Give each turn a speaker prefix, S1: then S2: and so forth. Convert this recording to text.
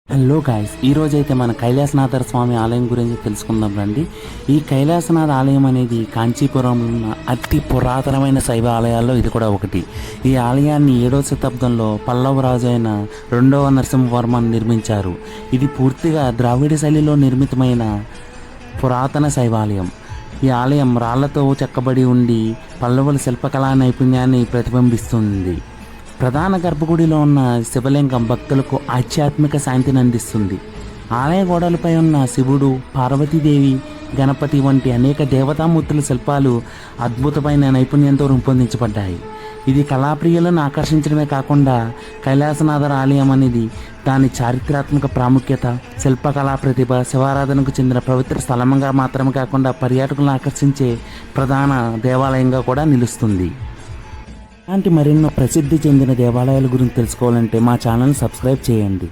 S1: Hello guys, ఈరోజైతే మన కైలాసనాథ స్వామి ఆలయం గురించి తెలుసుకుందాం రండి. ఈ కైలాసనాథ ఆలయం అనేది కాంచీపురంలో ఉన్న అతి పురాతనమైన శైవ ఆలయాల్లో ఇది కూడా ఒకటి. ఈ ఆలయాన్ని 7వ శతాబ్దంలో పల్లవ రాజు అయిన 2వ నరసింహవర్మ నిర్మించారు. ఇది పూర్తిగా ద్రావిడ శైలిలో నిర్మితమైన పురాతన శైవాలయం. ఈ ఆలయం రాళ్లతో చెక్కబడి ఉండి పల్లవుల శిల్పకళా నైపుణ్యాన్ని ప్రతిబింబిస్తుంది. ప్రధాన గర్భగుడిలో ఉన్న శివలింగం భక్తులకు ఆధ్యాత్మిక శాంతిని అందిస్తుంది. ఆలయ గోడలపై ఉన్న శివుడు, పార్వతీదేవి, గణపతి వంటి అనేక దేవతామూర్తుల శిల్పాలు అద్భుతమైన నైపుణ్యంతో రూపొందించబడ్డాయి. ఇది కళాప్రియులను ఆకర్షించడమే కాకుండా కైలాసనాథ ఆలయం అనేది దాని చారిత్రాత్మక ప్రాముఖ్యత, శిల్పకళా ప్రతిభ, శివారాధనకు చెందిన పవిత్ర స్థలంగా మాత్రమే కాకుండా పర్యాటకులను ఆకర్షించే ప్రధాన దేవాలయంగా కూడా నిలుస్తుంది. ఇలాంటి మరెన్నో ప్రసిద్ధి చెందిన దేవాలయాల గురించి తెలుసుకోవాలంటే మా ఛానల్ని సబ్స్క్రైబ్ చేయండి.